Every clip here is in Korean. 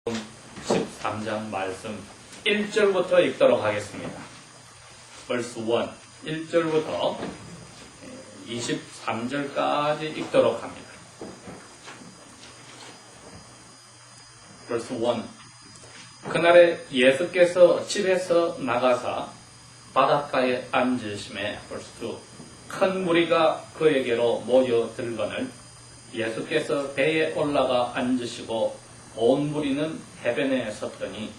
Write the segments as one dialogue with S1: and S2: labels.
S1: 13장 말씀 1절부터 읽도록 하겠습니다. verse 1, 1절부터 23절까지 읽도록 합니다. verse 1. 그날에 예수께서 집에서 나가사 바닷가에 앉으심에 verse 2. 큰 무리가 그에게로 모여들거늘 예수께서 배에 올라가 앉으시고 온 무리는 해변에 섰더니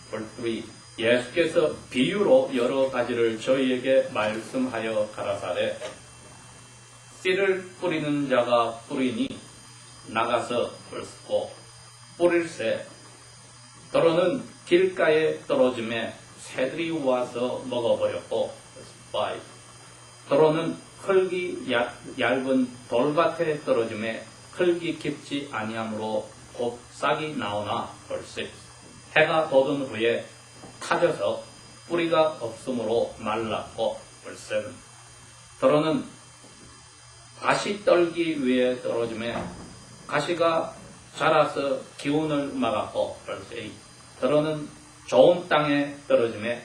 S1: verse 3. 예수께서 비유로 여러 가지를 저희에게 말씀하여 가라사대 씨를 뿌리는 자가 뿌리니 나가서 verse 4. 뿌릴새 더러는 길가에 떨어짐에 새들이 와서 먹어버렸고 verse 5. 더러는 흙이 얇은 돌밭에 떨어짐에 흙이 깊지 아니하므로 곧 싹이 나오나 verse 6. 해가 돋은 후에 타져서 뿌리가 없으므로 말랐고 verse 7. 더러는 가시떨기 위에 떨어짐에 가시가 자라서 기운을 막았고 verse 8. 더러는 좋은 땅에 떨어짐에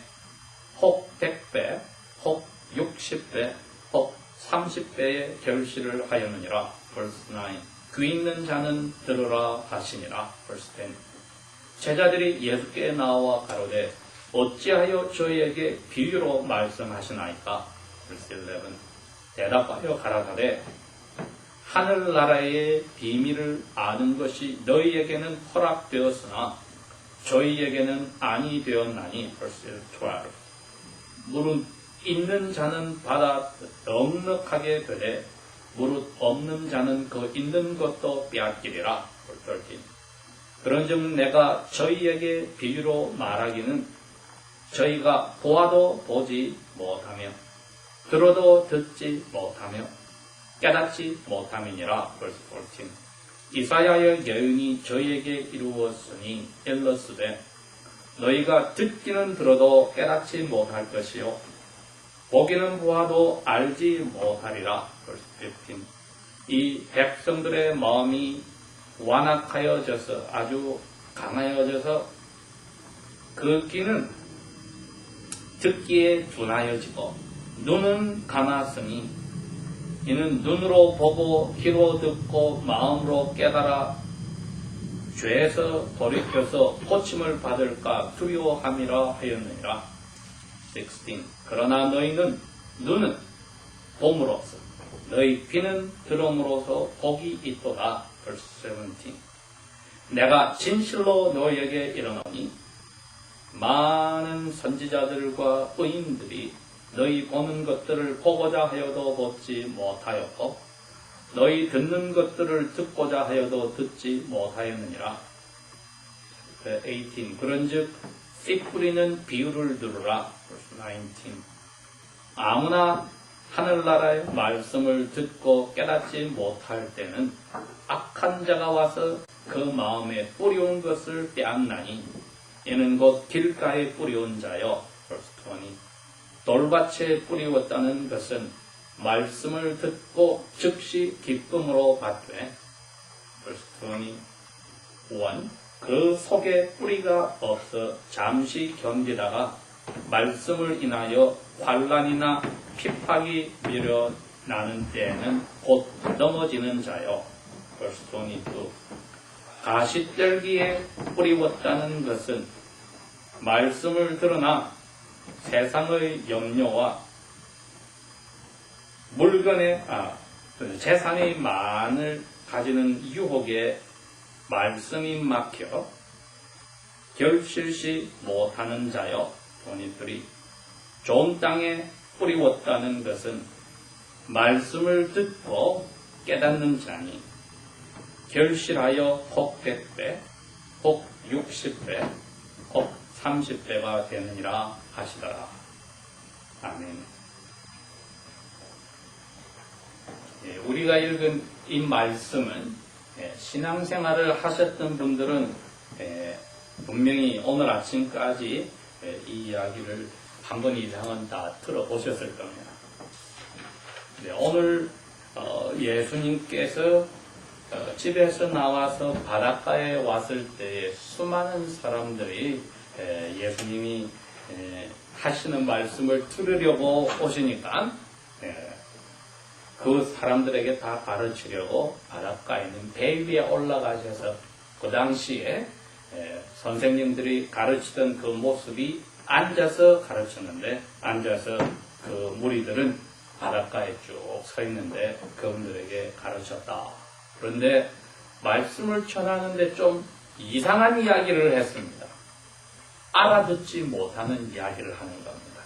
S1: 혹 100배, 혹 60배, 혹 30배의 결실을 하였느니라 verse 9. 귀 있는 자는 들으라 하시니라 verse 10. 제자들이 예수께 나와 가로되 어찌하여 저희에게 비유로 말씀하시나이까 verse 11. 대답하여 가라사대 하늘나라의 비밀을 아는 것이 너희에게는 허락되었으나 저희에게는 아니 되었나니 verse 12. 무릇 있는 자는 받아 넉넉하게 되되 무릇 없는 자는 그 있는 것도 빼앗기리라 verse 13. 그런즉 내가 저희에게 비유로 말하기는 저희가 보아도 보지 못하며 들어도 듣지 못하며 깨닫지 못함이니라 verse 14. 이사야의 예언이 저희에게 이루었으니 일렀으되 너희가 듣기는 들어도 깨닫지 못할 것이요 보기는 보아도 알지 못하리라 verse 15. 이 백성들의 마음이 완악하여져서 아주 강하여져서 그 귀는 듣기에 둔하여지고 눈은 감았으니 이는 눈으로 보고 귀로 듣고 마음으로 깨달아 죄에서 돌이켜서 고침을 받을까 두려워함이라 하였느니라. 16. 그러나 너희는 눈은 봄으로써 너희 귀는 들음으로써 복이 있도다. verse 17. 내가 진실로 너희에게 이르노니 많은 선지자들과 의인들이 너희 보는 것들을 보고자 하여도 보지 못하였고 너희 듣는 것들을 듣고자 하여도 듣지 못하였느니라. 18. 그런즉 씨 뿌리는 비유를 들으라. verse 19. 아무나 하늘나라의 말씀을 듣고 깨닫지 못할 때는 악한 자가 와서 그 마음에 뿌리온 것을 빼앗나니 이는 곧 길가에 뿌리온 자요. verse 20. 돌밭에 뿌리웠다는 것은 말씀을 듣고 즉시 기쁨으로 받되 verse 21. 그 속에 뿌리가 없어 잠시 견디다가 말씀을 인하여 환난이나 핍박이 밀어나는 때에는 곧 넘어지는 자요. verse 22. 가시떨기에 뿌리웠다는 것은 말씀을 들으나 세상의 염려와 재산의 많을 가지는 유혹에 말씀이 막혀 결실시 못하는 자요. 23. 좋은 땅에 뿌리웠다는 것은 말씀을 듣고 깨닫는 자니 결실하여 혹 100배, 혹 60배, 혹 30배가 되느니라 하시더라. 아멘. 우리가 읽은 이 말씀은 신앙생활을 하셨던 분들은 분명히 오늘 아침까지 이 이야기를 한 번 이상은 다 들어보셨을 겁니다. 오늘 예수님께서 집에서 나와서 바닷가에 왔을 때 수많은 사람들이 예수님이 하시는 말씀을 들으려고 오시니까 그 사람들에게 다 가르치려고 바닷가에 있는 배 위에 올라가셔서 그 당시에 선생님들이 가르치던 그 모습이 앉아서 가르쳤는데, 앉아서 그 무리들은 바닷가에 쭉 서 있는데 그분들에게 가르쳤다. 그런데 말씀을 전하는데 좀 이상한 이야기를 했습니다. 알아듣지 못하는 이야기를 하는 겁니다.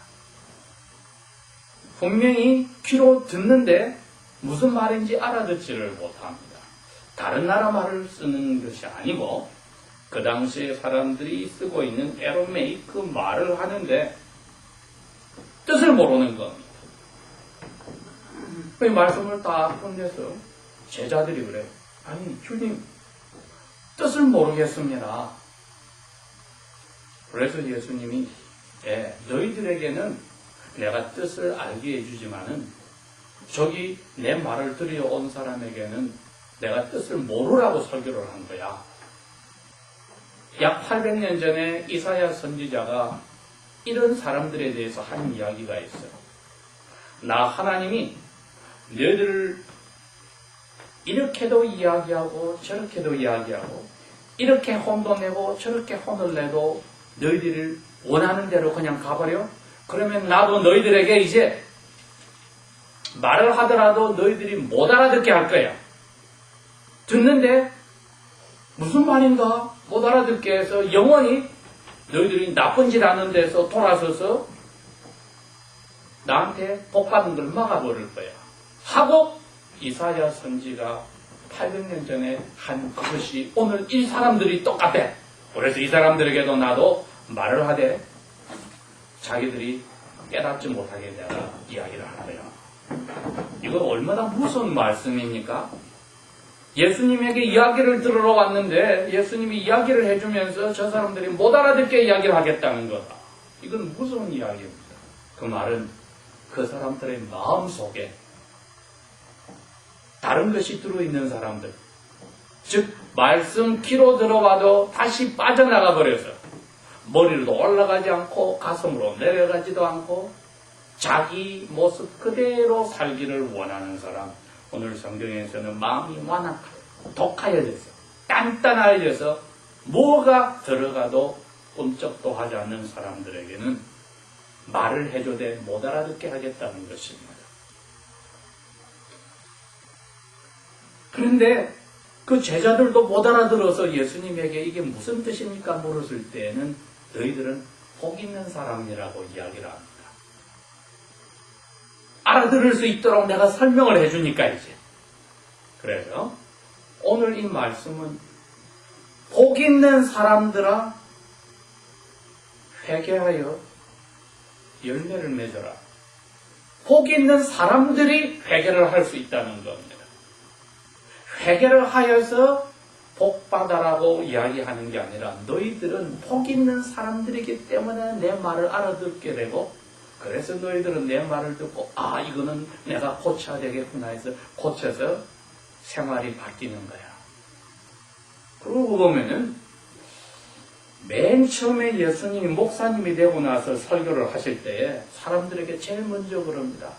S1: 분명히 귀로 듣는데 무슨 말인지 알아듣지를 못합니다. 다른 나라 말을 쓰는 것이 아니고 그 당시에 사람들이 쓰고 있는 에로메이크 말을 하는데 뜻을 모르는 겁니다. 그 말씀을 딱 끝내서 제자들이 그래요. 아니 주님 뜻을 모르겠습니다. 그래서 예수님이 너희들에게는 내가 뜻을 알게 해주지만은 저기 내 말을 들여온 사람에게는 내가 뜻을 모르라고 설교를 한 거야. 약 800년 전에 이사야 선지자가 이런 사람들에 대해서 한 이야기가 있어요. 나 하나님이 너희들을 이렇게도 이야기하고 저렇게도 이야기하고 이렇게 혼도 내고 저렇게 혼을 내도 너희들을 원하는 대로 그냥 가버려? 그러면 나도 너희들에게 이제 말을 하더라도 너희들이 못 알아듣게 할 거야. 듣는데 무슨 말인가 못 알아듣게 해서 영원히 너희들이 나쁜 짓 하는 데서 돌아서서 나한테 복받는 걸 막아버릴 거야. 하고 이사야 선지가 800년 전에 한 그것이 오늘 이 사람들이 똑같아. 그래서 이 사람들에게도 나도 말을 하되 자기들이 깨닫지 못하게 내가 이야기를 하는 거야. 이거 얼마나 무서운 말씀입니까? 예수님에게 이야기를 들으러 왔는데 예수님이 이야기를 해주면서 저 사람들이 못 알아듣게 이야기를 하겠다는 거다. 이건 무서운 이야기입니다. 그 말은 그 사람들의 마음속에 다른 것이 들어있는 사람들, 즉 말씀 귀로 들어와도 다시 빠져나가 버려서 머리로도 올라가지 않고 가슴으로 내려가지도 않고 자기 모습 그대로 살기를 원하는 사람, 오늘 성경에서는 마음이 완악하여 독하여져서 단단하여져서 뭐가 들어가도 꿈쩍도 하지 않는 사람들에게는 말을 해줘도 못 알아듣게 하겠다는 것입니다. 그런데 그 제자들도 못 알아들어서 예수님에게 이게 무슨 뜻입니까? 물었을 때에는 너희들은 복 있는 사람이라고 이야기를 합니다. 알아들을 수 있도록 내가 설명을 해주니까 이제. 그래서 오늘 이 말씀은 복 있는 사람들아 회개하여 열매를 맺어라. 복 있는 사람들이 회개를 할 수 있다는 겁니다. 회개를 하여서 복 받아라고 이야기하는 게 아니라 너희들은 복 있는 사람들이기 때문에 내 말을 알아듣게 되고 그래서 너희들은 내 말을 듣고 이거는 내가 고쳐야 되겠구나 해서 고쳐서 생활이 바뀌는 거야. 그러고 보면은 맨 처음에 예수님이 목사님이 되고 나서 설교를 하실 때에 사람들에게 제일 먼저 그럽니다.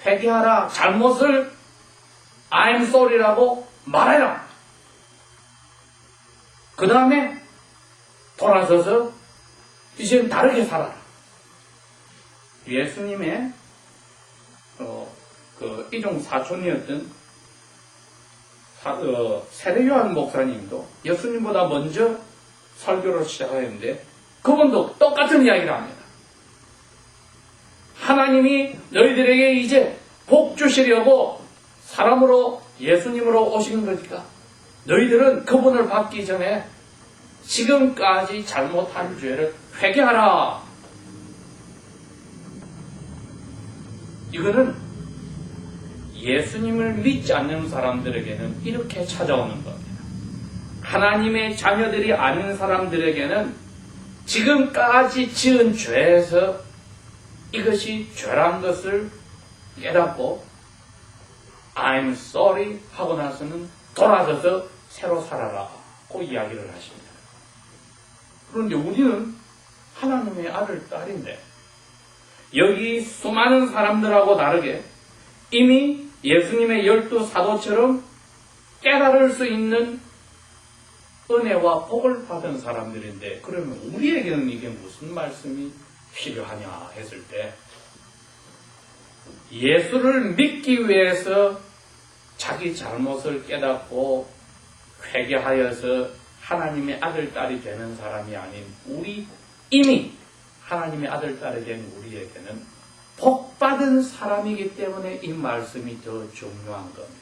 S1: 회개하라. 잘못을 I'm sorry라고 말해라. 그 다음에 돌아서서 이제는 다르게 살아라. 예수님의 이종 사촌이었던 세례요한 목사님도 예수님보다 먼저 설교를 시작하였는데 그분도 똑같은 이야기를 합니다. 하나님이 너희들에게 이제 복 주시려고 사람으로 예수님으로 오신 거니까 너희들은 그분을 받기 전에 지금까지 잘못한 죄를 회개하라. 이거는 예수님을 믿지 않는 사람들에게는 이렇게 찾아오는 겁니다. 하나님의 자녀들이 아닌 사람들에게는 지금까지 지은 죄에서 이것이 죄란 것을 깨닫고 I'm sorry 하고 나서는 돌아서서 새로 살아라고 이야기를 하십니다. 그런데 우리는 하나님의 아들, 딸인데 여기 수많은 사람들하고 다르게 이미 예수님의 12사도처럼 깨달을 수 있는 은혜와 복을 받은 사람들인데 그러면 우리에게는 이게 무슨 말씀이 필요하냐 했을 때 예수를 믿기 위해서 자기 잘못을 깨닫고 회개하여서 하나님의 아들, 딸이 되는 사람이 아닌 우리 이미 하나님의 아들, 딸이 된 우리에게는 복받은 사람이기 때문에 이 말씀이 더 중요한 겁니다.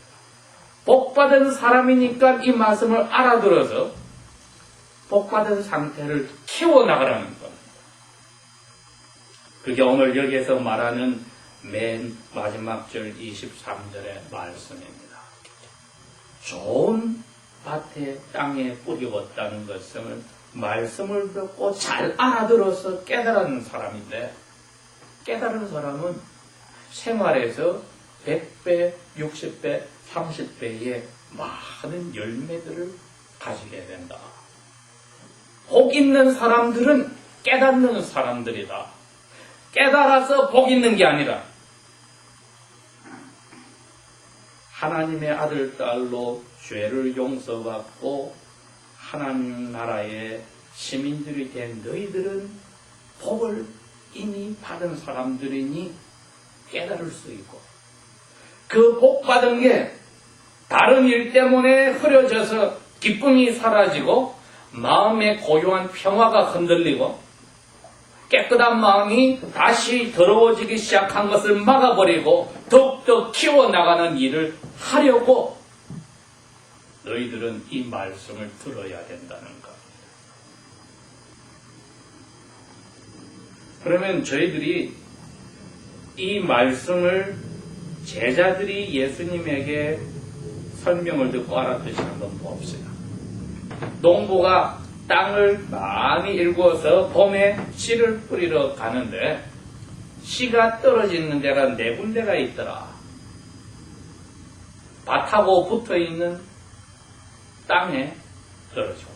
S1: 복받은 사람이니까 이 말씀을 알아들어서 복받은 상태를 키워나가라는 겁니다. 그게 오늘 여기에서 말하는 맨 마지막 절 23절의 말씀입니다. 좋은 밭에 땅에 뿌리웠다는 것을 말씀을 듣고 잘 알아들어서 깨달은 사람인데 깨달은 사람은 생활에서 100배, 60배, 30배의 많은 열매들을 가지게 된다. 복 있는 사람들은 깨닫는 사람들이다. 깨달아서 복 있는 게 아니라 하나님의 아들, 딸로 죄를 용서받고 하나님 나라의 시민들이 된 너희들은 복을 이미 받은 사람들이니 깨달을 수 있고 그 복 받은 게 다른 일 때문에 흐려져서 기쁨이 사라지고 마음의 고요한 평화가 흔들리고 깨끗한 마음이 다시 더러워지기 시작한 것을 막아버리고 더욱더 키워나가는 일을 하려고 너희들은 이 말씀을 들어야 된다는 것. 그러면 저희들이 이 말씀을 제자들이 예수님에게 설명을 듣고 알았듯이 한번 봅시다. 농부가 땅을 많이 일구어서 봄에 씨를 뿌리러 가는데 씨가 떨어지는 데가 4군데가 있더라. 밭하고 붙어있는 땅에 떨어지고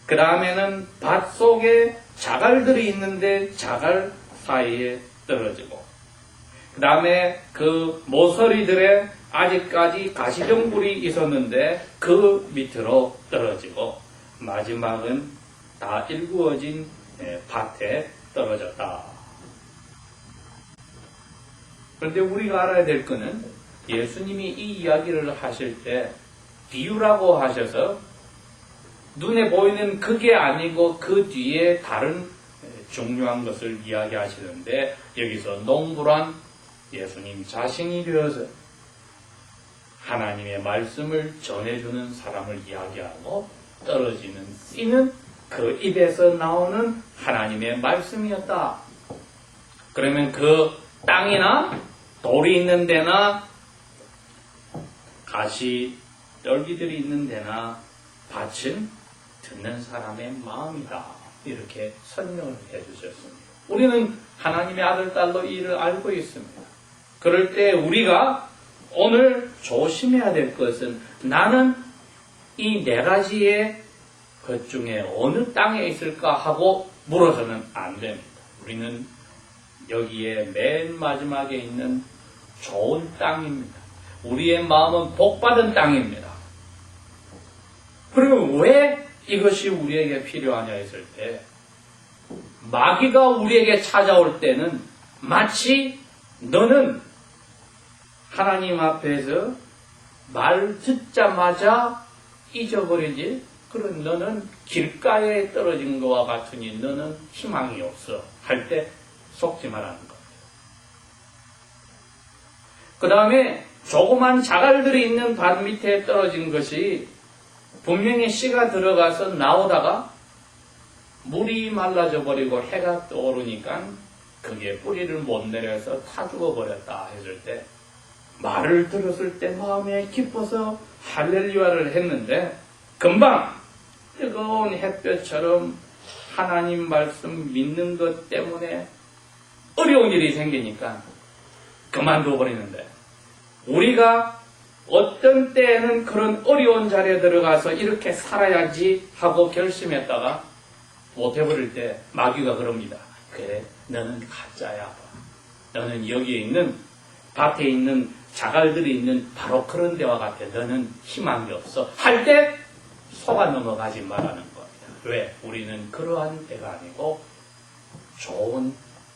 S1: 그 다음에는 밭 속에 자갈들이 있는데 자갈 사이에 떨어지고 그 다음에 그 모서리들에 아직까지 가시덤불이 있었는데 그 밑으로 떨어지고 마지막은 다 일구어진 밭에 떨어졌다. 그런데 우리가 알아야 될 것은 예수님이 이 이야기를 하실 때 비유라고 하셔서 눈에 보이는 그게 아니고 그 뒤에 다른 중요한 것을 이야기하시는데 여기서 농부란 예수님 자신이 되어서 하나님의 말씀을 전해주는 사람을 이야기하고 떨어지는 씨는 그 입에서 나오는 하나님의 말씀이었다. 그러면 그 땅이나 돌이 있는 데나 가시 떨기들이 있는 데나 밭은 듣는 사람의 마음이다. 이렇게 설명을 해주셨습니다. 우리는 하나님의 아들, 딸로 이 일을 알고 있습니다. 그럴 때 우리가 오늘 조심해야 될 것은 나는 이 4가지의 것 중에 어느 땅에 있을까 하고 물어서는 안 됩니다. 우리는 여기에 맨 마지막에 있는 좋은 땅입니다. 우리의 마음은 복받은 땅입니다. 그리고 왜 이것이 우리에게 필요하냐 했을 때 마귀가 우리에게 찾아올 때는 마치 너는 하나님 앞에서 말 듣자마자 잊어버리지 그런 너는 길가에 떨어진 것과 같으니 너는 희망이 없어 할 때 속지 말라는 겁니다. 그 다음에 조그만 자갈들이 있는 밭 밑에 떨어진 것이 분명히 씨가 들어가서 나오다가 물이 말라져 버리고 해가 떠오르니까 그게 뿌리를 못 내려서 타 죽어버렸다 했을 때 말을 들었을 때 마음에 기뻐서 할렐루야를 했는데 금방 뜨거운 햇볕처럼 하나님 말씀 믿는 것 때문에 어려운 일이 생기니까 그만둬 버리는데 우리가 어떤 때에는 그런 어려운 자리에 들어가서 이렇게 살아야지 하고 결심했다가 못해버릴 때 마귀가 그럽니다. 그래, 너는 가짜야. 너는 여기에 있는 밭에 있는 자갈들이 있는 바로 그런 데와 같아. 너는 희망이 없어. 할 때 속아 넘어가지 말라는 겁니다. 왜? 우리는 그러한 때가 아니고 좋은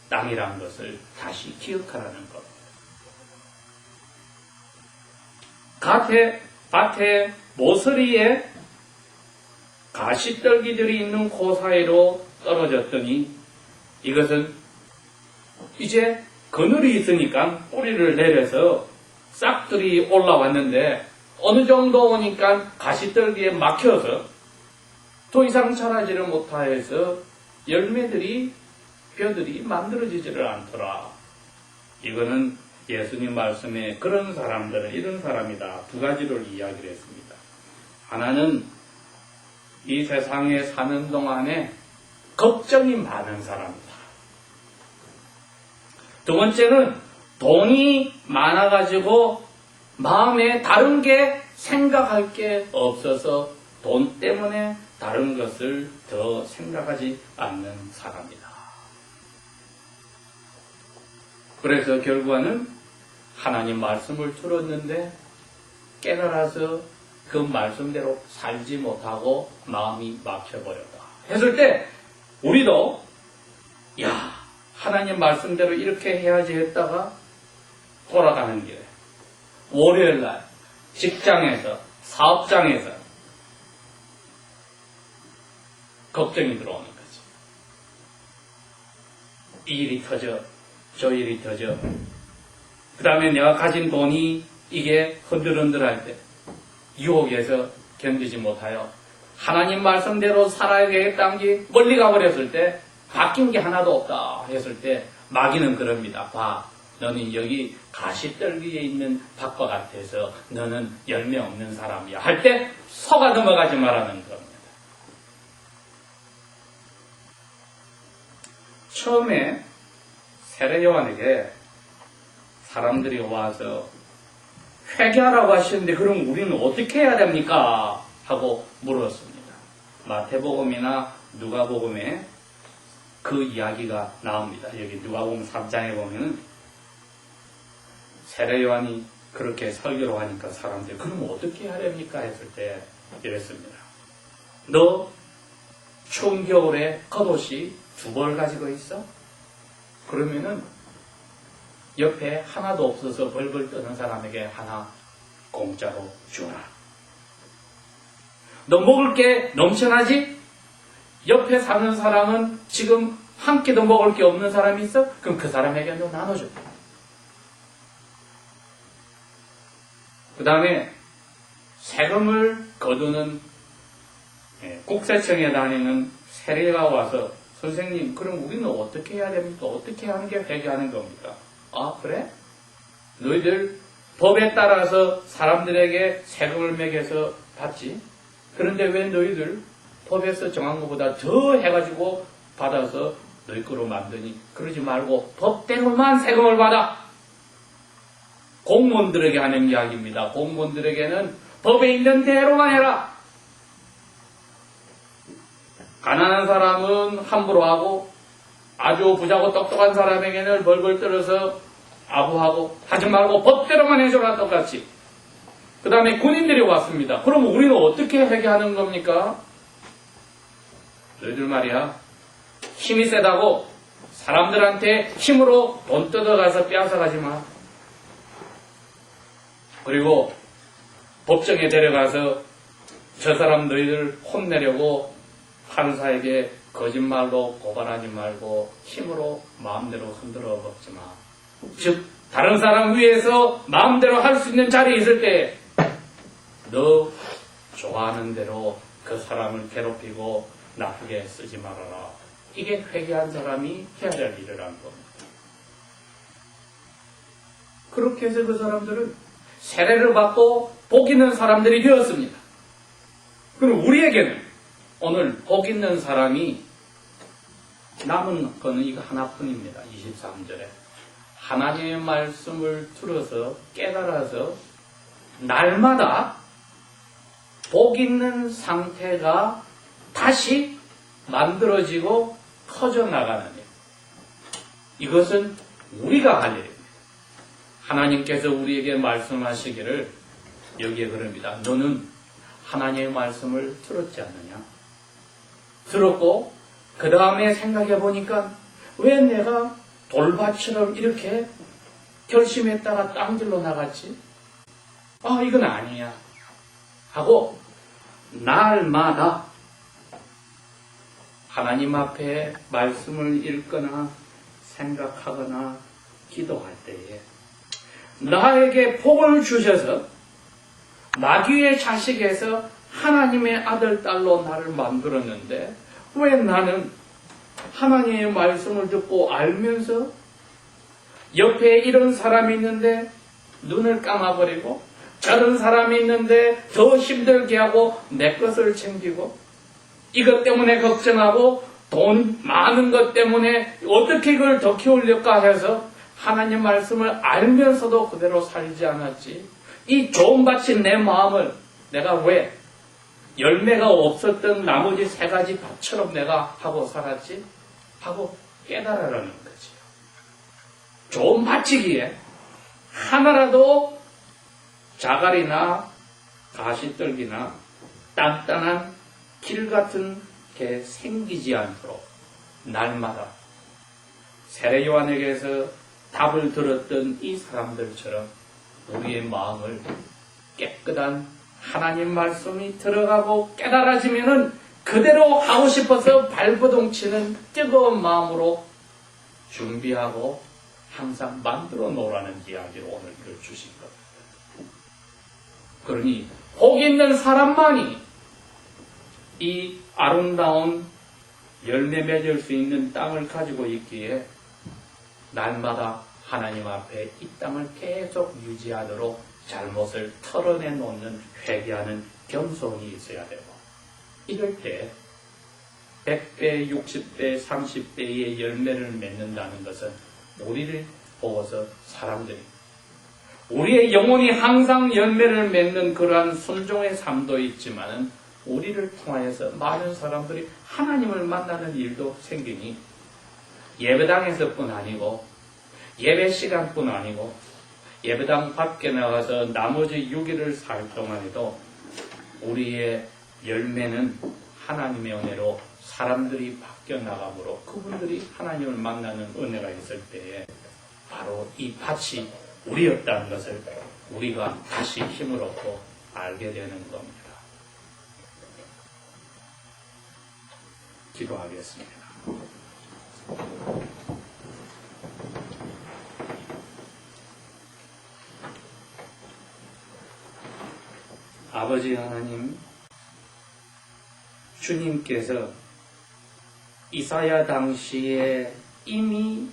S1: 땅이란 것을 다시 기억하라는 겁니다. 밭에 모서리에 가시떨기들이 있는 그 사이로 떨어졌더니 이것은 이제 그늘이 있으니까 뿌리를 내려서 싹들이 올라왔는데 어느 정도 오니까 가시떨기에 막혀서 더 이상 자라지를 못하여서 열매들이 벼들이 만들어지지를 않더라. 이거는 예수님 말씀에 그런 사람들은 이런 사람이다. 두 가지를 이야기를 했습니다. 하나는 이 세상에 사는 동안에 걱정이 많은 사람이다. 두 번째는 돈이 많아가지고 마음에 다른 게 생각할 게 없어서 돈 때문에 다른 것을 더 생각하지 않는 사람이다. 그래서 결국에는 하나님 말씀을 들었는데 깨달아서 그 말씀대로 살지 못하고 마음이 막혀버렸다. 했을 때 우리도 하나님 말씀대로 이렇게 해야지 했다가 돌아가는 길에 월요일날 직장에서 사업장에서 걱정이 들어오는 거지. 이 일이 터져 저 일이 터져 그 다음에 내가 가진 돈이 이게 흔들흔들할 때 유혹에서 견디지 못하여 하나님 말씀대로 살아야 되겠다는 게 멀리 가버렸을 때 바뀐 게 하나도 없다 했을 때 마귀는 그럽니다. 봐, 너는 여기 가시떨기에 있는 밭과 같아서 너는 열매 없는 사람이야 할 때 속아 넘어가지 말라는 겁니다. 처음에 세례 요한에게 사람들이 와서 회개하라고 하시는데 그럼 우리는 어떻게 해야 됩니까? 하고 물었습니다. 마태복음이나 누가복음에 그 이야기가 나옵니다. 여기 누가복음 3장에 보면은 세례 요한이 그렇게 설교를 하니까 사람들이 그럼 어떻게 해야 됩니까? 했을 때 이랬습니다. 너 추운 겨울에 겉옷이 2벌 가지고 있어? 그러면은 옆에 하나도 없어서 벌벌 떠는 사람에게 하나 공짜로 주라. 너 먹을 게 넘쳐나지? 옆에 사는 사람은 지금 한 끼도 먹을 게 없는 사람이 있어? 그럼 그 사람에게 너 나눠줘. 그 다음에 세금을 거두는 국세청에 다니는 세례가 와서 선생님, 그럼 우리는 어떻게 해야 됩니까? 어떻게 하는 게 회개하는 겁니까? 아, 그래? 너희들 법에 따라서 사람들에게 세금을 매겨서 받지? 그런데 왜 너희들 법에서 정한 것보다 더 해가지고 받아서 너희 거로 만드니? 그러지 말고 법대로만 세금을 받아! 공무원들에게 하는 이야기입니다. 공무원들에게는 법에 있는 대로만 해라! 가난한 사람은 함부로 하고 아주 부자고 똑똑한 사람에게는 벌벌 떨어서 아부하고 하지 말고 법대로만 해줘라 똑같이. 그 다음에 군인들이 왔습니다. 그럼 우리는 어떻게 회개하는 겁니까? 너희들 말이야 힘이 세다고 사람들한테 힘으로 돈 뜯어가서 빼앗아가지 마. 그리고 법정에 데려가서 저 사람 너희들 혼내려고 판사에게 거짓말로 고발하지 말고 힘으로 마음대로 흔들어 먹지 마. 즉 다른 사람 위해서 마음대로 할 수 있는 자리에 있을 때 너 좋아하는 대로 그 사람을 괴롭히고 나쁘게 쓰지 말아라. 이게 회개한 사람이 해야 될 일이라는 겁니다. 그렇게 해서 그 사람들은 세례를 받고 복 있는 사람들이 되었습니다. 그럼 우리에게는 오늘 복 있는 사람이 남은 거는 이거 하나뿐입니다. 23절에 하나님의 말씀을 들어서 깨달아서 날마다 복 있는 상태가 다시 만들어지고 커져나가는 일. 이것은 우리가 할 일입니다. 하나님께서 우리에게 말씀하시기를 여기에 그럽니다. 너는 하나님의 말씀을 들었지 않느냐? 들었고 그 다음에 생각해 보니까 왜 내가 돌밭처럼 이렇게 결심했다가 딴 길로 나갔지? 이건 아니야. 하고 날마다 하나님 앞에 말씀을 읽거나 생각하거나 기도할 때에 나에게 복을 주셔서 마귀의 자식에서 하나님의 아들, 딸로 나를 만들었는데 왜 나는 하나님의 말씀을 듣고 알면서 옆에 이런 사람이 있는데 눈을 감아버리고 저런 사람이 있는데 더 힘들게 하고 내 것을 챙기고 이것 때문에 걱정하고 돈 많은 것 때문에 어떻게 이걸 더 키우려까 해서 하나님 말씀을 알면서도 그대로 살지 않았지. 이 좋은 밭인 내 마음을 내가 왜 열매가 없었던 나머지 3가지 밭처럼 내가 하고 살았지? 하고 깨달으라는 거지. 좋은 밭이기에 하나라도 자갈이나 가시떨기나 단단한 길 같은 게 생기지 않도록 날마다 세례 요한에게서 답을 들었던 이 사람들처럼 우리의 마음을 깨끗한 하나님 말씀이 들어가고 깨달아지면은 그대로 하고 싶어서 발버둥치는 뜨거운 마음으로 준비하고 항상 만들어 놓으라는 이야기로 오늘 이걸 주신 겁니다. 그러니 복 있는 사람만이 이 아름다운 열매 맺을 수 있는 땅을 가지고 있기에 날마다 하나님 앞에 이 땅을 계속 유지하도록 잘못을 털어내놓는 회개하는 겸손이 있어야 되고 이럴 때 100배, 60배, 30배의 열매를 맺는다는 것은 우리를 보고서 사람들이 우리의 영혼이 항상 열매를 맺는 그러한 순종의 삶도 있지만은 우리를 통하여서 많은 사람들이 하나님을 만나는 일도 생기니 예배당에서뿐 아니고 예배 시간뿐 아니고 예배당 밖에 나가서 나머지 6일을 살 동안에도 우리의 열매는 하나님의 은혜로 사람들이 바뀌어 나가므로 그분들이 하나님을 만나는 은혜가 있을 때에 바로 이 밭이 우리였다는 것을 우리가 다시 힘을 얻고 알게 되는 겁니다. 기도하겠습니다. 아버지 하나님, 주님께서 이사야 당시에 이미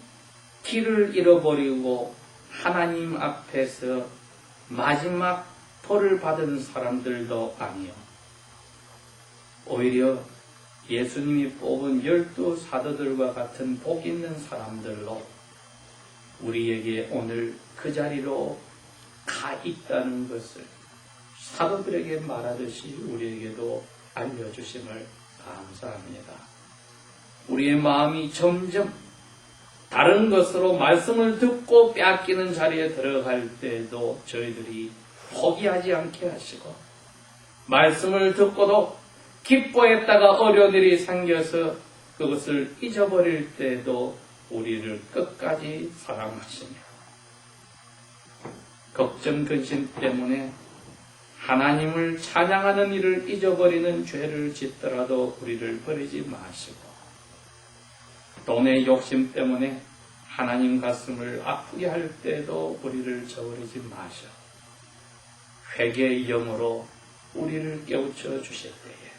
S1: 길을 잃어버리고 하나님 앞에서 마지막 벌을 받은 사람들도 아니요. 오히려 예수님이 뽑은 12 사도들과 같은 복 있는 사람들로 우리에게 오늘 그 자리로 가 있다는 것을 사도들에게 말하듯이 우리에게도 알려주심을 감사합니다. 우리의 마음이 점점 다른 것으로 말씀을 듣고 빼앗기는 자리에 들어갈 때에도 저희들이 포기하지 않게 하시고 말씀을 듣고도 기뻐했다가 어려운 일이 생겨서 그것을 잊어버릴 때에도 우리를 끝까지 사랑하시며 걱정 근심 때문에 하나님을 찬양하는 일을 잊어버리는 죄를 짓더라도 우리를 버리지 마시고 돈의 욕심 때문에 하나님 가슴을 아프게 할 때도 우리를 저버리지 마셔 회개의 영으로 우리를 깨우쳐 주실 때에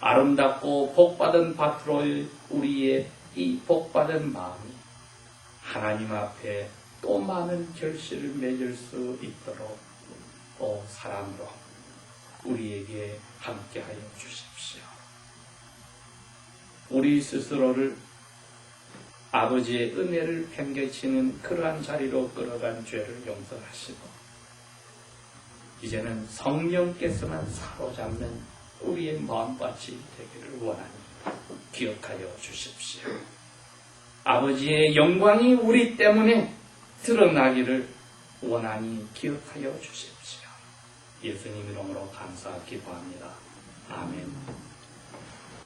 S1: 아름답고 복받은 밭으로 우리의 이 복받은 마음이 하나님 앞에 또 많은 결실을 맺을 수 있도록 또 사랑으로 우리에게 함께하여 주십시오. 우리 스스로를 아버지의 은혜를 팽개치는 그러한 자리로 끌어간 죄를 용서하시고 이제는 성령께서만 사로잡는 우리의 마음밭이 되기를 원하니 기억하여 주십시오. 아버지의 영광이 우리 때문에 드러나기를 원하니 기억하여 주십시오. 예수님 이름으로 감사 기도합니다. 아멘.